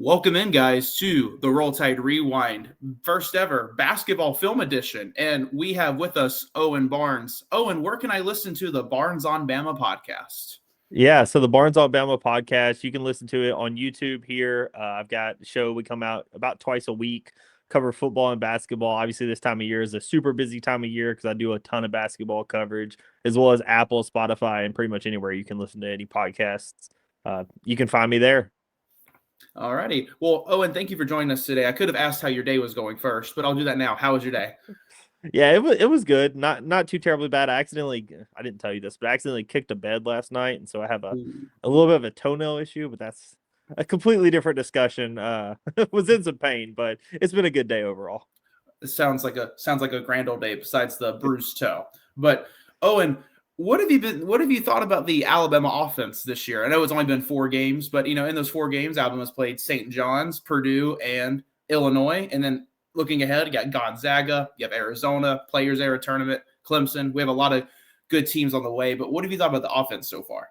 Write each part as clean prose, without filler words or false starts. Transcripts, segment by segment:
Welcome in, guys, to the Roll Tide Rewind, first ever basketball film edition. And we have with us Owen Barnes. Owen, where can I listen to the Barnes on Bama podcast? Yeah, so the Barnes Alabama podcast, you can listen to it on YouTube here. I've got a show we come out about twice a week, cover football and basketball. Obviously, this time of year is a super busy time of year because I do a ton of basketball coverage, as well as Apple, Spotify, and pretty much anywhere you can listen to any podcasts. You can find me there. Alrighty. Well, Owen, thank you for joining us today. I could have asked how your day was going first, but I'll do that now. How was your day? Yeah, it was good. Not too terribly bad. I didn't tell you this, but I accidentally kicked a bed last night, and so I have Ooh. a little bit of a toenail issue, but that's a completely different discussion. Was in some pain, but it's been a good day overall. It sounds like a grand old day besides the bruised toe. But Owen, what have you thought about the Alabama offense this year? I know it's only been 4 games, but in those 4 games, Alabama's played St. John's, Purdue, and Illinois. And then looking ahead, you got Gonzaga, you have Arizona, Players Era Tournament, Clemson. We have a lot of good teams on the way. But what have you thought about the offense so far?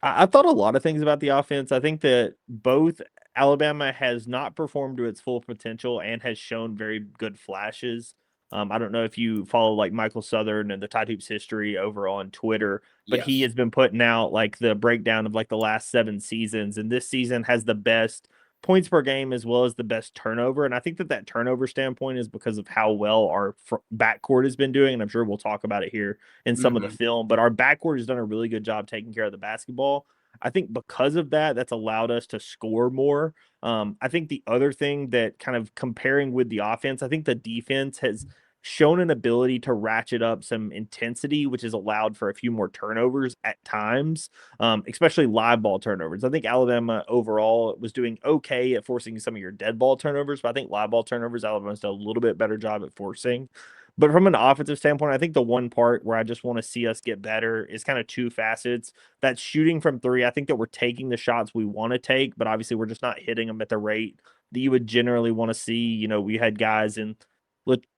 I thought a lot of things about the offense. I think that both Alabama has not performed to its full potential and has shown very good flashes. I don't know if you follow like Michael Southern and the Tide Hoops history over on Twitter, but he Yes. has been putting out like the breakdown of like the last 7 seasons, and this season has the best points per game as well as the best turnover. And I think that turnover standpoint is because of how well our backcourt has been doing, and I'm sure we'll talk about it here in some of the Hmm. film, but our backcourt has done a really good job taking care of the basketball. I think because of that, that's allowed us to score more. I think the other thing that kind of comparing with the offense, I think the defense has shown an ability to ratchet up some intensity, which has allowed for a few more turnovers at times, especially live ball turnovers. I think Alabama overall was doing okay at forcing some of your dead ball turnovers, but I think live ball turnovers, Alabama's done a little bit better job at forcing. But from an offensive standpoint, I think the one part where I just want to see us get better is kind of two facets. That's shooting from three. I think that we're taking the shots we want to take, but obviously we're just not hitting them at the rate that you would generally want to see. We had guys in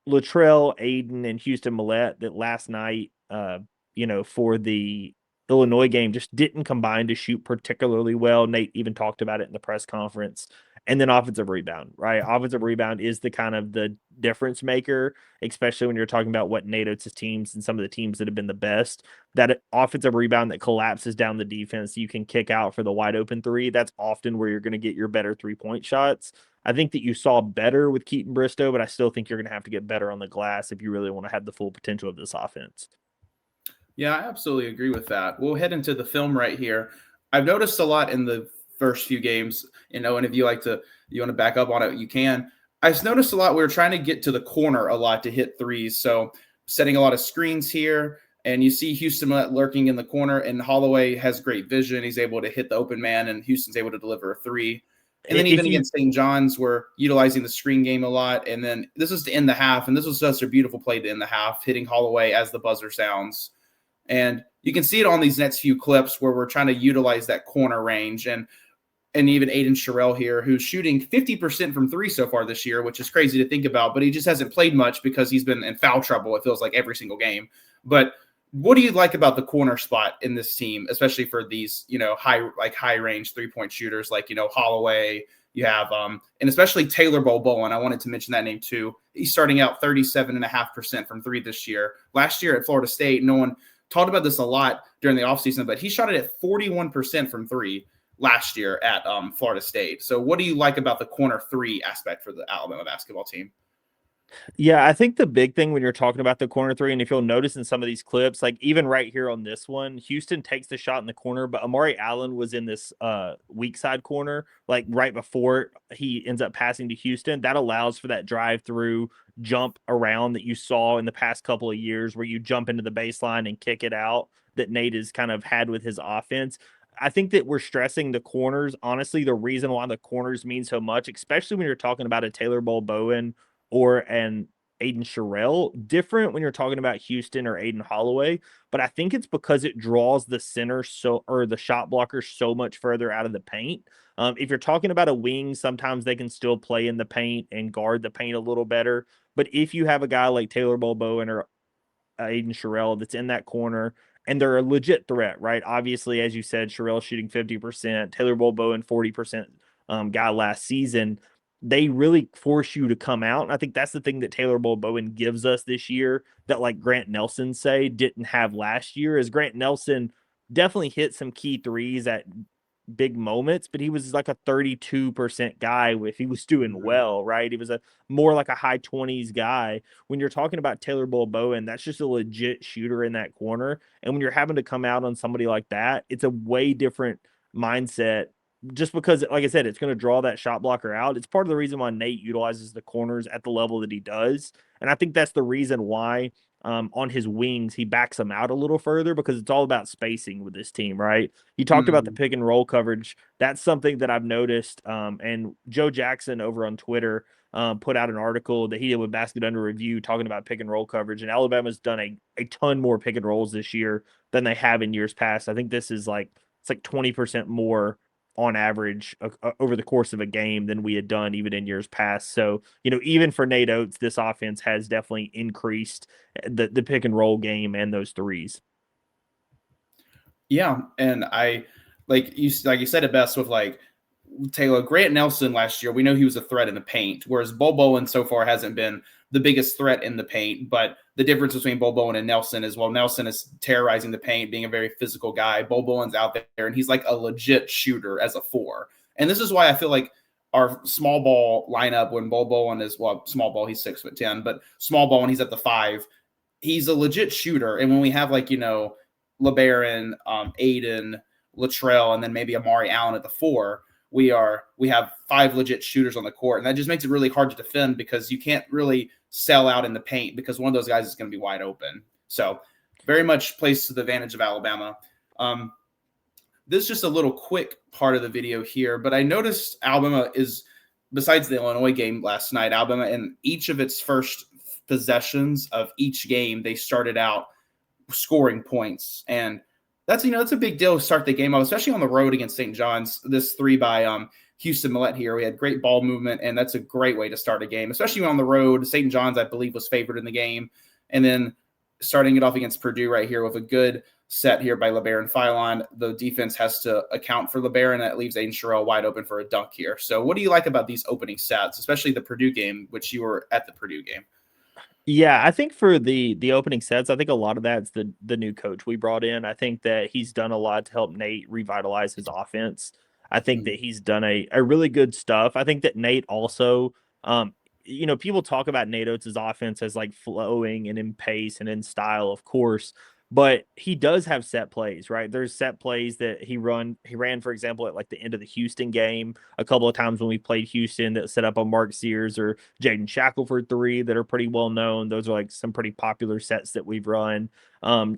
Latrell, Aiden, and Houston Millette that last night, for the Illinois game just didn't combine to shoot particularly well. Nate even talked about it in the press conference. And then offensive rebound, right? Offensive rebound is the kind of the difference maker, especially when you're talking about what Nate Oates' teams and some of the teams that have been the best. That offensive rebound that collapses down the defense, you can kick out for the wide open three. That's often where you're going to get your better 3-point shots. I think that you saw better with Keaton Bristow, but I still think you're going to have to get better on the glass if you really want to have the full potential of this offense. Yeah, I absolutely agree with that. We'll head into the film right here. I've noticed a lot in the first few games, and if you want to back up on it, you can. I've noticed a lot. We were trying to get to the corner a lot to hit threes, so setting a lot of screens here, and you see Houston lurking in the corner, and Holloway has great vision. He's able to hit the open man, and Houston's able to deliver a three. And then If even you against St. John's, we're utilizing the screen game a lot. And then this is to end the half, and this was just a beautiful play to end the half, hitting Holloway as the buzzer sounds. And you can see it on these next few clips where we're trying to utilize that corner range. And even Aiden Sherrill here, who's shooting 50% from three so far this year, which is crazy to think about, but he just hasn't played much because he's been in foul trouble, it feels like, every single game. But what do you like about the corner spot in this team, especially for these, high range 3-point shooters like, Holloway, you have, and especially Taylor Bowen. I wanted to mention that name too. He's starting out 37.5% from three this year. Last year at Florida State, no one talked about this a lot during the offseason, but he shot it at 41% from three last year at Florida State. So what do you like about the corner three aspect for the Alabama basketball team? Yeah, I think the big thing when you're talking about the corner three, and if you'll notice in some of these clips, like even right here on this one, Houston takes the shot in the corner, but Amari Allen was in this weak side corner, like right before he ends up passing to Houston. That allows for that drive through jump around that you saw in the past couple of years where you jump into the baseline and kick it out that Nate has kind of had with his offense. I think that we're stressing the corners. Honestly, the reason why the corners mean so much, especially when you're talking about a Taylor Bowen or an Aiden Sherrill, different when you're talking about Houston or Aiden Holloway. But I think it's because it draws the center or the shot blocker so much further out of the paint. If you're talking about a wing, sometimes they can still play in the paint and guard the paint a little better. But if you have a guy like Taylor Bowen or Aiden Sherrill that's in that corner, and they're a legit threat, right? Obviously, as you said, Sherrill shooting 50%, Taylor Bowen 40% guy last season, they really force you to come out. And I think that's the thing that Taylor Bowen gives us this year that like Grant Nelson say didn't have last year is Grant Nelson definitely hit some key threes at big moments, but he was like a 32% guy if he was doing Mhm. well, right? He was a more like a high 20s guy. When you're talking about Taylor Bowen, that's just a legit shooter in that corner. And when you're having to come out on somebody like that, it's a way different mindset just because, like I said, it's going to draw that shot blocker out. It's part of the reason why Nate utilizes the corners at the level that he does. And I think that's the reason why on his wings, he backs them out a little further because it's all about spacing with this team, right? You talked about the Mhm. pick and roll coverage. That's something that I've noticed. And Joe Jackson over on Twitter put out an article that he did with Basket Under Review talking about pick and roll coverage. And Alabama's done a ton more pick and rolls this year than they have in years past. I think this is like, it's like 20% more on average over the course of a game than we had done even in years past. So, even for Nate Oates, this offense has definitely increased the pick and roll game and those threes. Yeah, and like you said it best with like Taylor Grant Nelson last year. We know he was a threat in the paint, whereas Bowen so far hasn't been the biggest threat in the paint. But the difference between Bowen and Nelson is while Nelson is terrorizing the paint, being a very physical guy, Bowen's out there and he's like a legit shooter as a four. And this is why I feel like our small ball lineup when Bowen is small ball, he's 6'10", but small ball when he's at the five, he's a legit shooter. And when we have LeBaron, Aiden, Latrell, and then maybe Amari Allen at the four, we have five legit shooters on the court, and that just makes it really hard to defend because you can't really sell out in the paint because one of those guys is going to be wide open. So very much plays to the advantage of Alabama. This is just a little quick part of the video here, but I noticed Alabama is, besides the Illinois game last night, Alabama in each of its first possessions of each game, they started out scoring points. And that's a big deal to start the game off, especially on the road against St. John's. This three by Houston Millett here. We had great ball movement, and that's a great way to start a game, especially on the road. St. John's, I believe, was favored in the game. And then starting it off against Purdue right here with a good set here by LeBaron Philon. The defense has to account for LeBaron, and that leaves Aiden Sherrill wide open for a dunk here. So what do you like about these opening sets, especially the Purdue game, which you were at the Purdue game? Yeah, I think for the opening sets, I think a lot of that's the new coach we brought in. I think that he's done a lot to help Nate revitalize his offense. I think that Mm, he's done a really good stuff. I think that Nate also, people talk about Nate Oates' offense as like flowing and in pace and in style, of course, but he does have set plays, right? There's set plays that he ran, for example, at like the end of the Houston game, a couple of times when we played Houston that set up on Mark Sears or Jaden Shackelford three that are pretty well known. Those are like some pretty popular sets that we've run.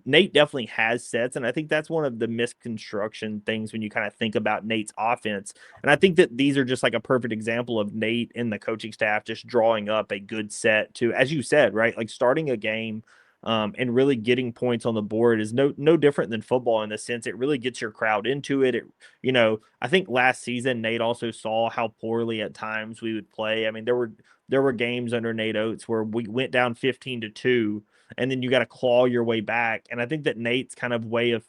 Nate definitely has sets, and I think that's one of the misconstruction things when you kind of think about Nate's offense. And I think that these are just like a perfect example of Nate and the coaching staff just drawing up a good set to, as you said, right? Like starting a game and really getting points on the board is no different than football in the sense it really gets your crowd into it. I think last season Nate also saw how poorly at times we would play. I mean, there were games under Nate Oates where we went down 15-2, and then you got to claw your way back. And I think that Nate's kind of way of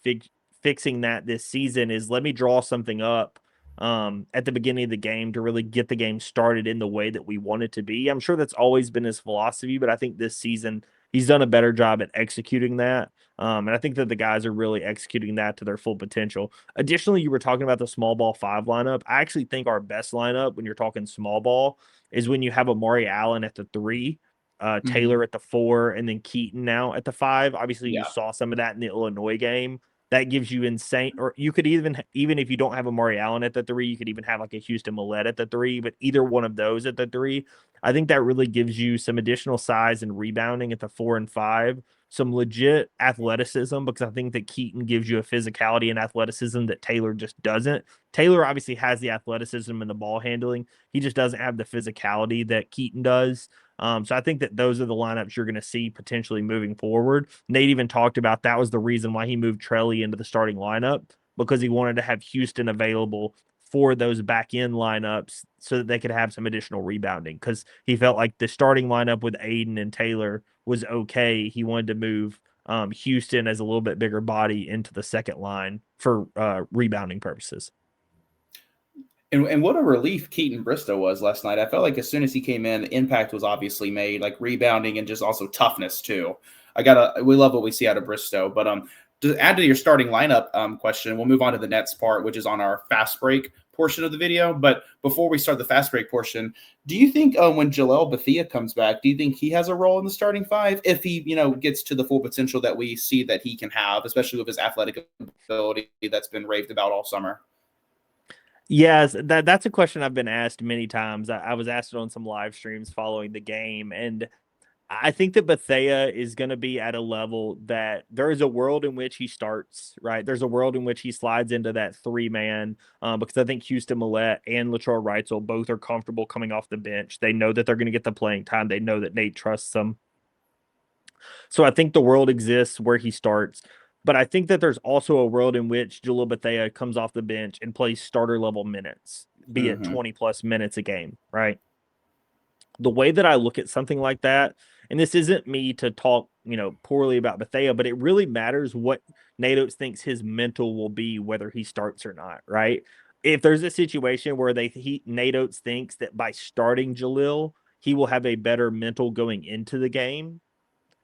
fixing that this season is let me draw something up at the beginning of the game to really get the game started in the way that we want it to be. I'm sure that's always been his philosophy, but I think this season he's done a better job at executing that. And I think that the guys are really executing that to their full potential. Additionally, you were talking about the small ball five lineup. I actually think our best lineup when you're talking small ball is when you have Amari Allen at the three, mhm. Taylor at the four, and then Keaton now at the five. Obviously, you Yeah. saw some of that in the Illinois game. That gives you insane, or you could even if you don't have Amari Allen at the three, you could even have like a Houston Millett at the three, but either one of those at the three, I think that really gives you some additional size and rebounding at the four and five, some legit athleticism, because I think that Keaton gives you a physicality and athleticism that Taylor just doesn't. Taylor obviously has the athleticism and the ball handling. He just doesn't have the physicality that Keaton does. So I think that those are the lineups you're going to see potentially moving forward. Nate even talked about that was the reason why he moved Trelly into the starting lineup because he wanted to have Houston available for those back end lineups so that they could have some additional rebounding because he felt like the starting lineup with Aiden and Taylor was okay. He wanted to move Houston as a little bit bigger body into the second line for rebounding purposes. And what a relief Keaton Bristow was last night. I felt like as soon as he came in, the impact was obviously made, like rebounding and just also toughness too. We love what we see out of Bristow. But to add to your starting lineup question, we'll move on to the Nets part, which is on our fast break portion of the video. But before we start the fast break portion, do you think when Jalel Bethea comes back, do you think he has a role in the starting five if he, gets to the full potential that we see that he can have, especially with his athletic ability that's been raved about all summer? Yes, that's a question I've been asked many times. I was asked it on some live streams following the game, and I think that Bethea is going to be at a level that there is a world in which he starts, right? There's a world in which he slides into that three man because I think Houston Millette and Latrell Wrightsell both are comfortable coming off the bench. They know that they're going to get the playing time. They know that Nate trusts them. So I think the world exists where he starts. But I think that there's also a world in which Jalil Bethea comes off the bench and plays starter level minutes, be it Mm-hmm. 20 plus minutes a game, right? The way that I look at something like that, and this isn't me to talk, poorly about Bethea, but it really matters what Nate Oates thinks his mental will be, whether he starts or not, right? If there's a situation where Nate Oates thinks that by starting Jalil, he will have a better mental going into the game,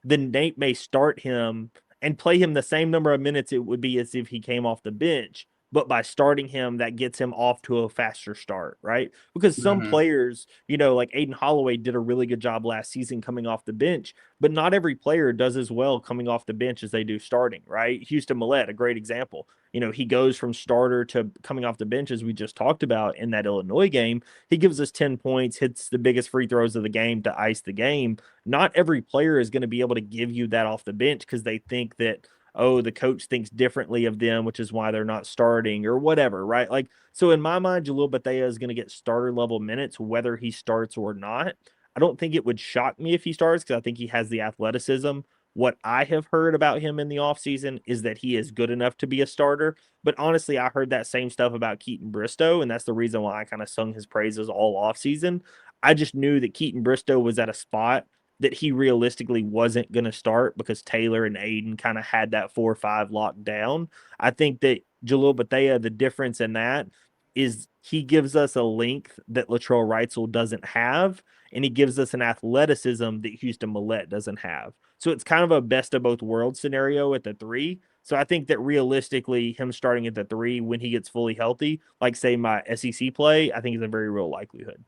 then Nate may start him and play him the same number of minutes it would be as if he came off the bench. But by starting him, that gets him off to a faster start, right? Because some Mm-hmm. players, like Aiden Holloway did a really good job last season coming off the bench, but not every player does as well coming off the bench as they do starting, right? Houston Millette, a great example. He goes from starter to coming off the bench, as we just talked about in that Illinois game. He gives us 10 points, hits the biggest free throws of the game to ice the game. Not every player is going to be able to give you that off the bench because they think that, oh, the coach thinks differently of them, which is why they're not starting or whatever, right? Like, so in my mind, Jalil Bethea is going to get starter level minutes, whether he starts or not. I don't think it would shock me if he starts because I think he has the athleticism. What I have heard about him in the offseason is that he is good enough to be a starter. But honestly, I heard that same stuff about Keaton Bristow, and that's the reason why I kind of sung his praises all offseason. I just knew that Keaton Bristow was at a spot that he realistically wasn't going to start because Taylor and Aiden kind of had that 4-5 locked down. I think that Jalil Bethea, the difference in that is he gives us a length that Latrell Wrightsell doesn't have, and he gives us an athleticism that Houston Millette doesn't have. So it's kind of a best of both worlds scenario at the three. So I think that realistically, him starting at the three when he gets fully healthy, like say my SEC play, I think is a very real likelihood.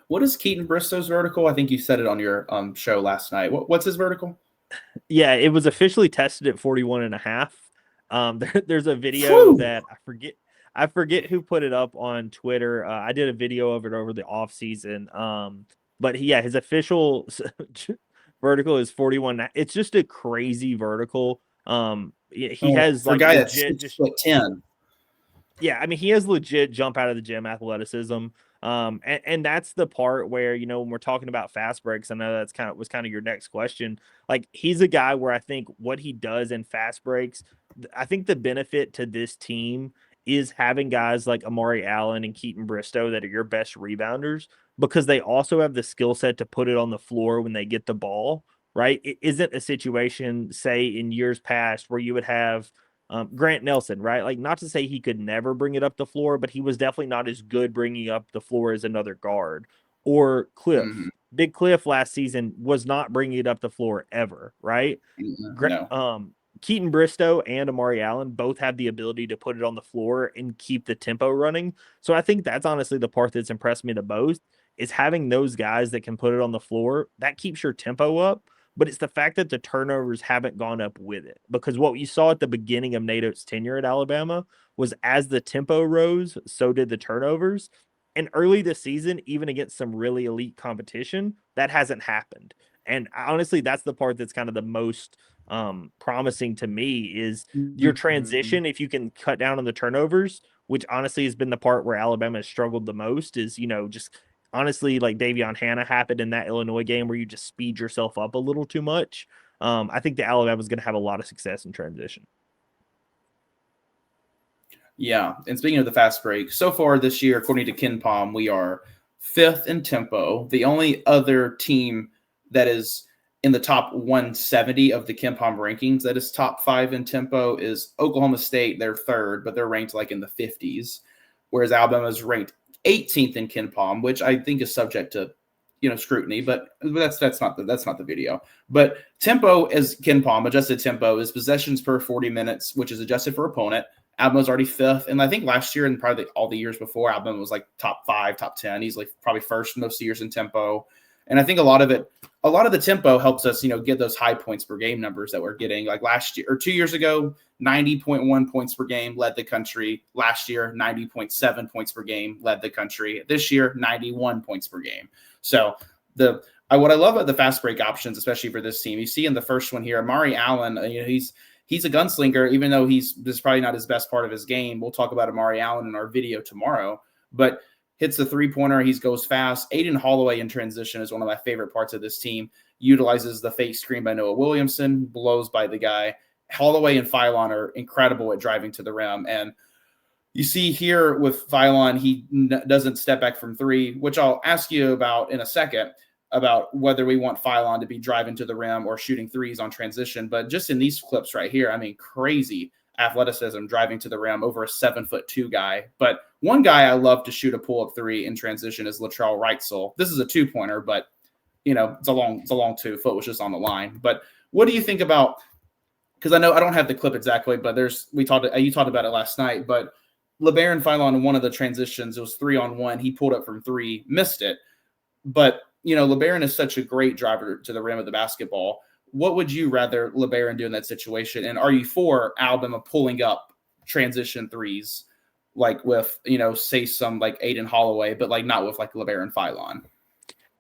What is Keaton Bristow's vertical? I think you said it on your show last night. What's his vertical? Yeah, it was officially tested at 41 and a half. There's a video Whew. that I forget who put it up on Twitter. I did a video of it over the off season. But yeah, his official vertical is 41. It's just a crazy vertical. He has For a like guy that's legit six just foot ten. yeah, I mean, he has legit jump out of the gym athleticism. And that's the part where, when we're talking about fast breaks, I know that's was kind of your next question. Like, he's a guy where I think what he does in fast breaks, I think the benefit to this team is having guys like Amari Allen and Keaton Bristow that are your best rebounders because they also have the skill set to put it on the floor when they get the ball, right? It isn't a situation, say, in years past where you would have Grant Nelson, right? Like, not to say he could never bring it up the floor, but he was definitely not as good bringing up the floor as another guard. Or Mm-hmm. Cliff. Big Cliff last season was not bringing it up the floor ever, right? No. Keaton Bristow and Amari Allen both have the ability to put it on the floor and keep the tempo running. So I think that's honestly the part that's impressed me the most is having those guys that can put it on the floor. That keeps your tempo up, but it's the fact that the turnovers haven't gone up with it. Because what you saw at the beginning of Nate Oates' tenure at Alabama was as the tempo rose, so did the turnovers. And early this season, even against some really elite competition, that hasn't happened. And honestly, that's the part that's kind of the most promising to me is your Mm-hmm. transition. If you can cut down on the turnovers, which honestly has been the part where Alabama has struggled the most, is just honestly like Davion Hannah happened in that Illinois game where you just speed yourself up a little too much. I think the Alabama is going to have a lot of success in transition. Yeah. And speaking of the fast break, so far this year, according to KenPom, we are fifth in tempo. The only other team that is in the top 170 of the KenPom rankings that is top five in tempo is Oklahoma State. They're third, but they're ranked like in the 50s. whereas Alabama is ranked 18th in KenPom, which I think is subject to scrutiny, but that's not the video. But tempo is KenPom, adjusted tempo is possessions per 40 minutes, which is adjusted for opponent. Alabama's already 5th, and I think last year and probably all the years before, Alabama was like top 5, top 10. He's like probably first most years in tempo, and I think a lot of the tempo helps us, get those high points per game numbers that we're getting. Like last year or 2 years ago, 90.1 points per game led the country. Last year, 90.7 points per game led the country. This year, 91 points per game. So what I love about the fast break options, especially for this team, you see in the first one here, Amari Allen, he's a gunslinger, even though this is probably not his best part of his game. We'll talk about Amari Allen in our video tomorrow, but hits the three-pointer. He goes fast. Aiden Holloway in transition is one of my favorite parts of this team. Utilizes the fake screen by Noah Williamson, blows by the guy. Holloway and Philon are incredible at driving to the rim. And you see here with Philon, he doesn't step back from three, which I'll ask you about in a second, about whether we want Philon to be driving to the rim or shooting threes on transition. But just in these clips right here, I mean, crazy athleticism driving to the rim over a 7'2" guy. But one guy I love to shoot a pull-up three in transition is Latrell Wrightsell. This is a two-pointer, but it's a long 2 foot was just on the line. But what do you think about, because I know I don't have the clip exactly, but you talked about it last night, but LeBaron Philon in one of the transitions, it was 3-on-1. He pulled up from 3, missed it. But, LeBaron is such a great driver to the rim of the basketball. What would you rather LeBaron do in that situation? And are you for Alabama pulling up transition threes, like with, say some like Aiden Holloway, but like not with like LeBaron Philon?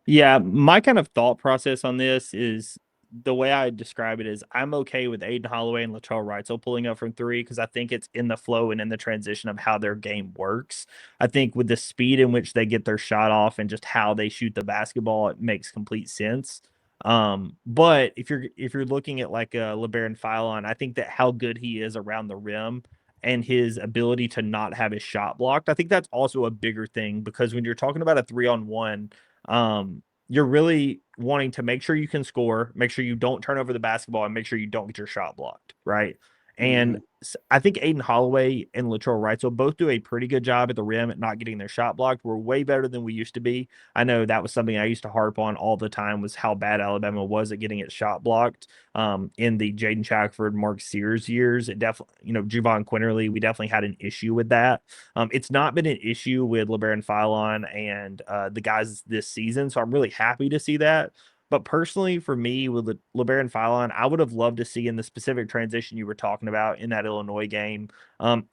Yeah, my kind of thought process on this is the way I describe it is I'm okay with Aiden Holloway and Latrell Wrightsell pulling up from 3 because I think it's in the flow and in the transition of how their game works. I think with the speed in which they get their shot off and just how they shoot the basketball, it makes complete sense. But if you're looking at like a LeBaron Philon, I think that how good he is around the rim and his ability to not have his shot blocked, I think that's also a bigger thing because when you're talking about a 3-on-1, you're really wanting to make sure you can score, make sure you don't turn over the basketball, and make sure you don't get your shot blocked, right? And I think Aiden Holloway and Latrell Wrightsell both do a pretty good job at the rim at not getting their shot blocked. We're way better than we used to be. I know that was something I used to harp on all the time was how bad Alabama was at getting its shot blocked. In the Jaden Shackford, Mark Sears years, it definitely, Javon Quinterly, we definitely had an issue with that. It's not been an issue with LeBaron Philon and the guys this season, so I'm really happy to see that. But personally, for me, with LeBaron Philon, I would have loved to see in the specific transition you were talking about in that Illinois game,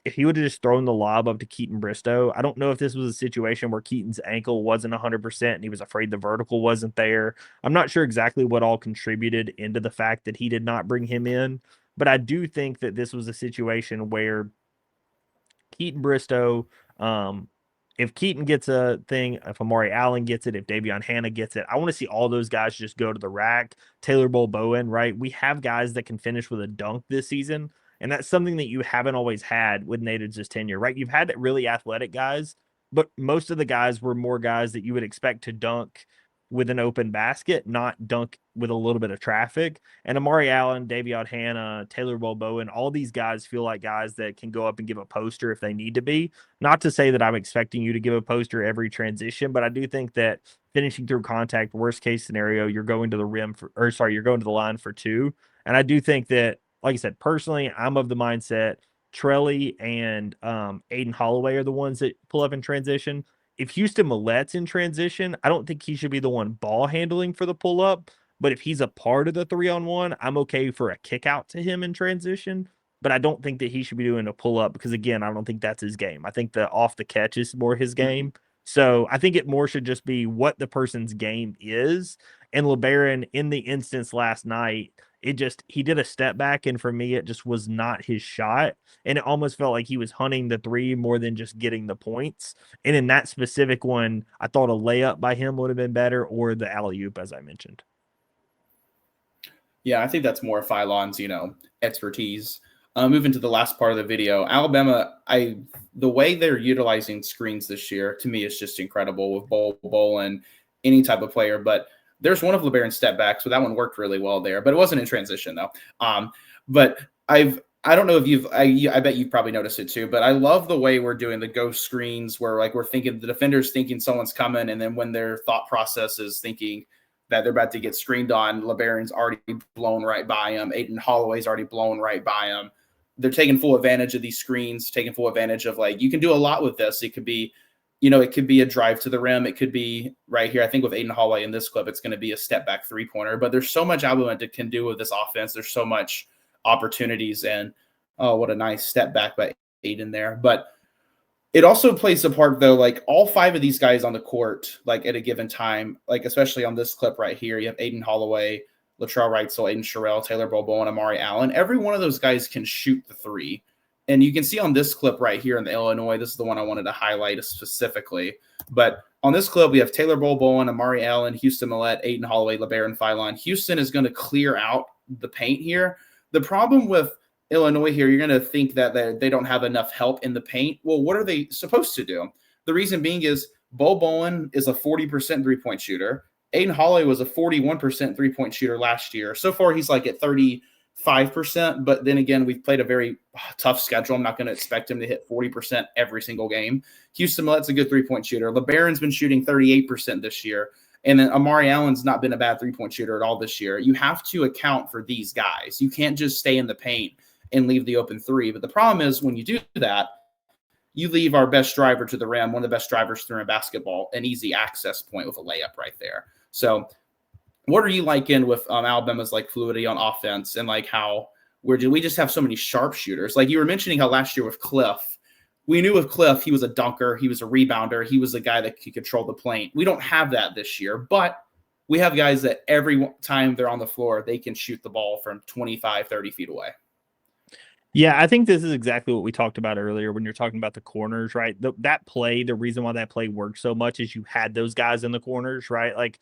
if he would have just thrown the lob up to Keaton Bristow. I don't know if this was a situation where Keaton's ankle wasn't 100% and he was afraid the vertical wasn't there. I'm not sure exactly what all contributed into the fact that he did not bring him in, but I do think that this was a situation where Keaton Bristow, if Keaton gets a thing, if Amari Allen gets it, if Davion Hannah gets it, I want to see all those guys just go to the rack. Taylor Bowen, right? We have guys that can finish with a dunk this season, and that's something that you haven't always had with Nate Oates' tenure, right? You've had really athletic guys, but most of the guys were more guys that you would expect to dunk with an open basket, not dunk with a little bit of traffic. And Amari Allen, Davion Hannah, Taylor Bowen, all these guys feel like guys that can go up and give a poster if they need to be. Not to say that I'm expecting you to give a poster every transition, but I do think that finishing through contact, worst case scenario, you're going to the you're going to the line for 2. And I do think that, like I said, personally, I'm of the mindset Trelly and Aiden Holloway are the ones that pull up in transition. If Houston Millette's in transition, I don't think he should be the one ball handling for the pull up. But if he's a part of the 3-on-1, I'm okay for a kick out to him in transition. But I don't think that he should be doing a pull up because, again, I don't think that's his game. I think the off the catch is more his game. So I think it more should just be what the person's game is. And LeBaron, in the instance last night, he did a step back. And for me, it just was not his shot. And it almost felt like he was hunting the 3 more than just getting the points. And in that specific one, I thought a layup by him would have been better or the alley-oop, as I mentioned. Yeah, I think that's more Philon's, expertise. Moving to the last part of the video, Alabama, the way they're utilizing screens this year, to me, is just incredible with Bowl and any type of player. But there's one of LeBaron's step back, so that one worked really well there. But it wasn't in transition, though. But I don't know if I bet you've probably noticed it too, but I love the way we're doing the ghost screens where like we're thinking the defender's thinking someone's coming, and then when their thought process is thinking that they're about to get screened on, LeBaron's already blown right by him. Aiden Holloway's already blown right by him. They're taking full advantage of these screens, taking full advantage of like you can do a lot with this. It could be, it could be a drive to the rim. It could be right here. I think with Aiden Holloway in this clip, it's going to be a step back 3-pointer. But there's so much Alabama can do with this offense. There's so much opportunities, and oh, what a nice step back by Aiden there. But it also plays a part though, like all 5 of these guys on the court, like at a given time, like especially on this clip right here, you have Aiden Holloway, Latrell Wrightsell, Aiden Sherrill, Taylor Bobo, and Amari Allen. Every one of those guys can shoot the 3. And you can see on this clip right here in the Illinois, this is the one I wanted to highlight specifically. But on this clip, we have Taylor Bobo, Amari Allen, Houston Millette, Aiden Holloway, LeBaron Philon. Houston is going to clear out the paint here. The problem with Illinois here, you're going to think that they don't have enough help in the paint. Well, what are they supposed to do? The reason being is Bo Bowen is a 40% three-point shooter. Aiden Holloway was a 41% three-point shooter last year. So far, he's like at 35%. But then again, we've played a very tough schedule. I'm not going to expect him to hit 40% every single game. Houston Millette's a good three-point shooter. LeBaron's been shooting 38% this year. And then Amari Allen's not been a bad three-point shooter at all this year. You have to account for these guys. You can't just stay in the paint and leave the open 3. But the problem is when you do that, you leave our best driver to the rim, one of the best drivers through in basketball, an easy access point with a layup right there. So what are you liking with Alabama's like fluidity on offense, and like how we just have so many sharpshooters? Like you were mentioning how last year with Cliff, we knew with Cliff, he was a dunker, he was a rebounder, he was a guy that could control the paint. We don't have that this year, but we have guys that every time they're on the floor, they can shoot the ball from 25, 30 feet away. Yeah, I think this is exactly what we talked about earlier when you're talking about the corners, right? That play, the reason why that play worked so much is you had those guys in the corners, right? Like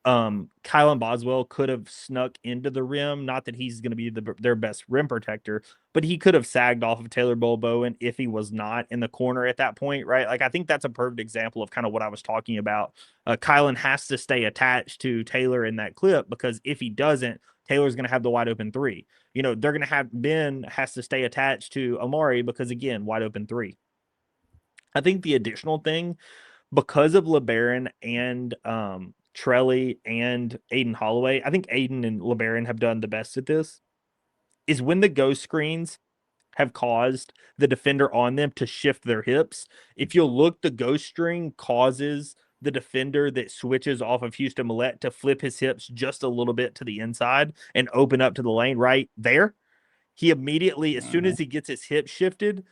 Kylan Boswell could have snuck into the rim. Not that he's going to be their best rim protector, but he could have sagged off of Taylor Bowen if he was not in the corner at that point, right? Like I think that's a perfect example of kind of what I was talking about. Kylan has to stay attached to Taylor in that clip because if he doesn't, Taylor's going to have the wide open 3. They're going to have Ben has to stay attached to Amari because again, wide open 3. I think the additional thing because of LeBaron and Trelly and Aiden Holloway, I think Aiden and LeBaron have done the best at this, is when the ghost screens have caused the defender on them to shift their hips. If you'll look, the ghost string causes the defender that switches off of Houston Millette to flip his hips just a little bit to the inside and open up to the lane right there. He immediately, as soon as he gets his hips shifted,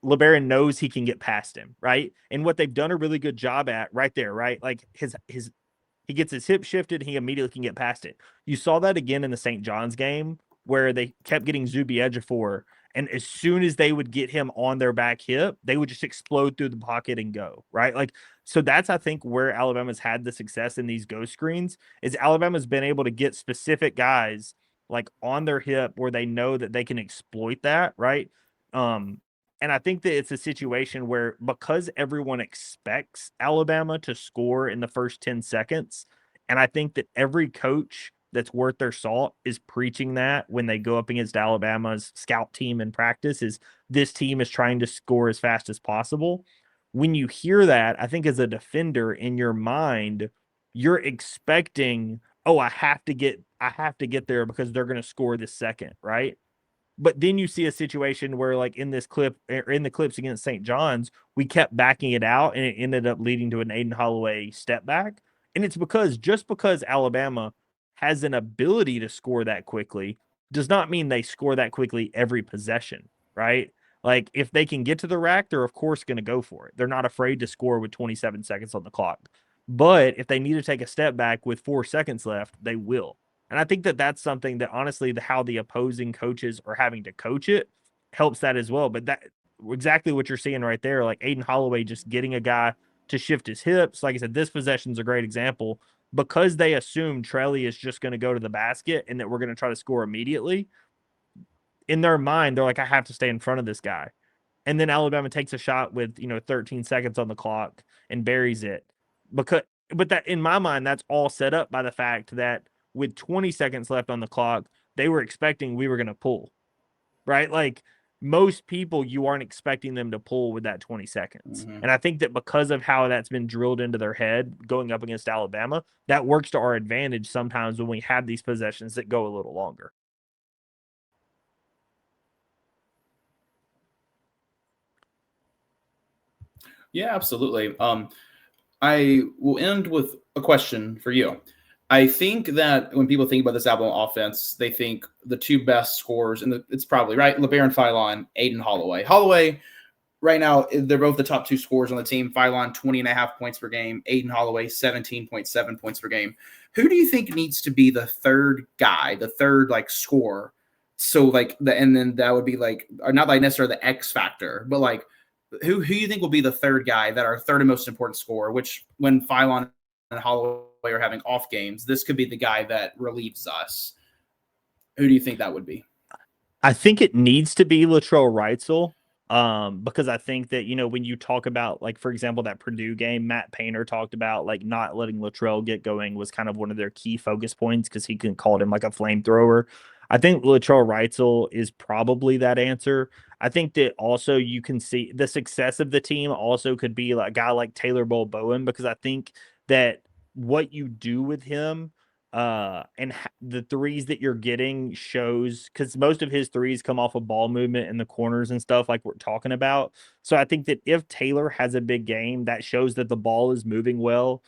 LeBaron knows he can get past him, right? And what they've done a really good job at right there, right? Like he gets his hip shifted, he immediately can get past it. You saw that again in the St. John's game where they kept getting Zuby Ejiofor, and as soon as they would get him on their back hip, they would just explode through the pocket and go, right? Like, so that's, I think, where Alabama's had the success in these ghost screens is Alabama's been able to get specific guys like on their hip where they know that they can exploit that, right? And I think that it's a situation where because everyone expects Alabama to score in the first 10 seconds, and I think that every coach that's worth their salt is preaching that when they go up against Alabama's scout team in practice is this team is trying to score as fast as possible. When you hear that, I think as a defender in your mind, you're expecting, oh, I have to get there because they're going to score this second, right? But then you see a situation where, like in this clip, or in the clips against St. John's, we kept backing it out, and it ended up leading to an Aiden Holloway step back. And it's just because Alabama has an ability to score that quickly does not mean they score that quickly every possession, right? Like if they can get to the rack, they're of course going to go for it. They're not afraid to score with 27 seconds on the clock. But if they need to take a step back with 4 seconds left, they will. And I think that that's something that honestly, how the opposing coaches are having to coach it helps that as well. But that exactly what you're seeing right there, like Aiden Holloway just getting a guy to shift his hips. Like I said, this possession's a great example because they assume Trelly is just going to go to the basket and that we're going to try to score immediately. In their mind, they're like, I have to stay in front of this guy. And then Alabama takes a shot with 13 seconds on the clock and buries it. But that in my mind, that's all set up by the fact that with 20 seconds left on the clock, they were expecting we were going to pull. right? Like most people, you aren't expecting them to pull with that 20 seconds. Mhm. And I think that because of how that's been drilled into their head going up against Alabama, that works to our advantage sometimes when we have these possessions that go a little longer. Yeah, absolutely. I will end with a question for you. I think that when people think about this Alabama offense, they think the two best scorers, and it's probably right, LeBaron Philon, Aiden Holloway. Holloway, right now, they're both the top two scorers on the team. Philon, 20.5 points per game. Aiden Holloway, 17.7 points per game. Who do you think needs to be the third guy, the third like scorer? So like and then that would be like, or not like necessarily the X factor, but like who you think will be the third guy, that our third and most important scorer, which when Philon and Holloway are having off games, this could be the guy that relieves us. Who do you think that would be? I think it needs to be Latrell Wrightsell. Because I think that, when you talk about, like, for example, that Purdue game, Matt Painter talked about like not letting Latrell get going was kind of one of their key focus points because he can call him like a flamethrower. I think Latrell Wrightsell is probably that answer. I think that also you can see the success of the team also could be like a guy like Taylor Bowen because I think that what you do with him and the threes that you're getting shows because most of his threes come off of ball movement in the corners and stuff like we're talking about. So I think that if Taylor has a big game, that shows that the ball is moving well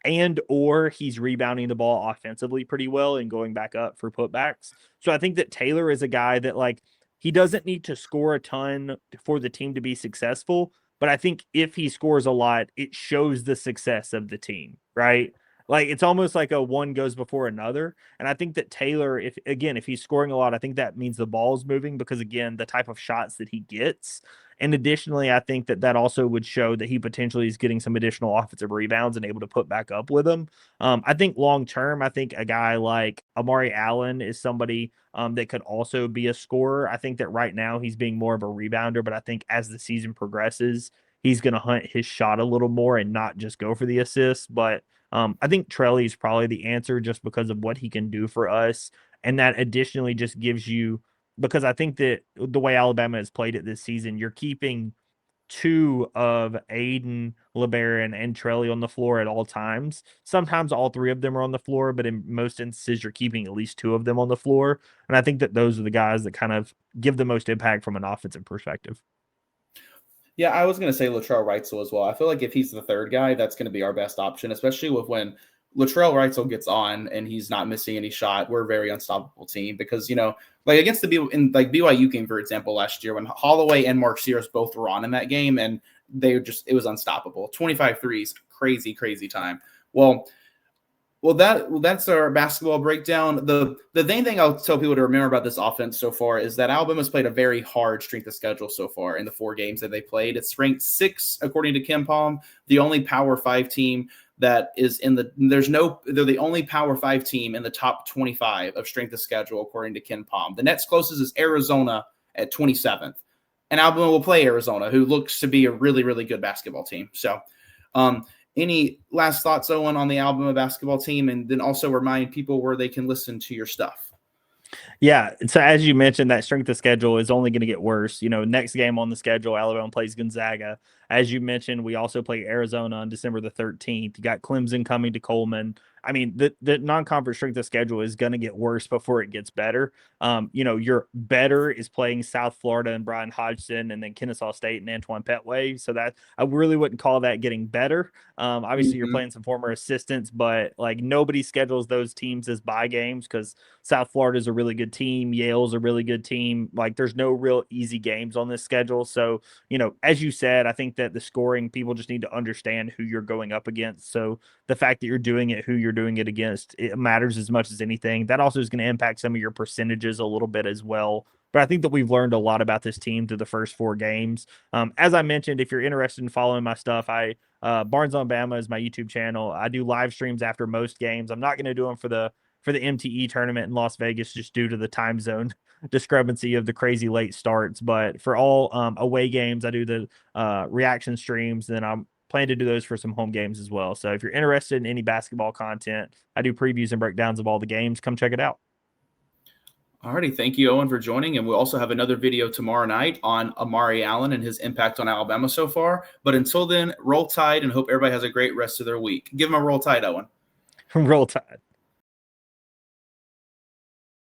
and or he's rebounding the ball offensively pretty well and going back up for putbacks. So I think that Taylor is a guy that like he doesn't need to score a ton for the team to be successful, but I think if he scores a lot, it shows the success of the team, right? Like it's almost like a one goes before another. And I think that Taylor, if he's scoring a lot, I think that means the ball's moving because again, the type of shots that he gets. And additionally, I think that that also would show that he potentially is getting some additional offensive rebounds and able to put back up with them. I think long term, I think a guy like Amari Allen is somebody that could also be a scorer. I think that right now he's being more of a rebounder, but I think as the season progresses, he's going to hunt his shot a little more and not just go for the assists. But I think Trelly is probably the answer just because of what he can do for us. And that additionally just gives you, because I think that the way Alabama has played it this season, you're keeping two of Aiden, LeBaron, and Trelly on the floor at all times. Sometimes all three of them are on the floor, but in most instances, you're keeping at least two of them on the floor. And I think that those are the guys that kind of give the most impact from an offensive perspective. Yeah, I was going to say Latrell Wrightsell as well. I feel like if he's the third guy, that's going to be our best option, especially with when Latrell Wrightsell gets on and he's not missing any shot. We're a very unstoppable team because, like against the in like BYU game, for example, last year when Holloway and Mark Sears both were on in that game and it was unstoppable. 25 threes, crazy, crazy time. That's our basketball breakdown. The main thing I'll tell people to remember about this offense so far is that Alabama's played a very hard strength of schedule so far in the 4 games that they played. It's ranked 6th according to Ken Palm, the only Power 5 team that is they're the only Power 5 team in the top 25 of strength of schedule according to Ken Palm. The next closest is Arizona at 27th, and Alabama will play Arizona, who looks to be a really, really good basketball team. So. Um, any last thoughts, Owen, on the Alabama basketball team, and then also remind people where they can listen to your stuff? Yeah. So as you mentioned, that strength of schedule is only going to get worse. Next game on the schedule, Alabama plays Gonzaga. As you mentioned, we also play Arizona on December the 13th. You got Clemson coming to Coleman. I mean, the non-conference strength of schedule is going to get worse before it gets better. Your better is playing South Florida and Brian Hodgson, and then Kennesaw State and Antoine Petway. So that I really wouldn't call that getting better. Obviously, you're Mm-hmm. playing some former assistants, but like nobody schedules those teams as bye games because South Florida is a really good team. Yale's a really good team. Like there's no real easy games on this schedule. So, as you said, I think that the scoring people just need to understand who you're going up against. So the fact that you're doing it, who you're doing it against, it matters as much as anything. That also is going to impact some of your percentages a little bit as well. But I think that we've learned a lot about this team through the first 4 games. As I mentioned, if you're interested in following my stuff, Barnes on Bama is my YouTube channel. I do live streams after most games. I'm not going to do them for the MTE tournament in Las Vegas just due to the time zone discrepancy of the crazy late starts. But for all away games, I do the reaction streams. Then I'm planning to do those for some home games as well. So if you're interested in any basketball content, I do previews and breakdowns of all the games. Come check it out. Alrighty, thank you, Owen, for joining. And we'll also have another video tomorrow night on Amari Allen and his impact on Alabama so far. But until then, roll tide and hope everybody has a great rest of their week. Give them a roll tide, Owen. Roll Tide.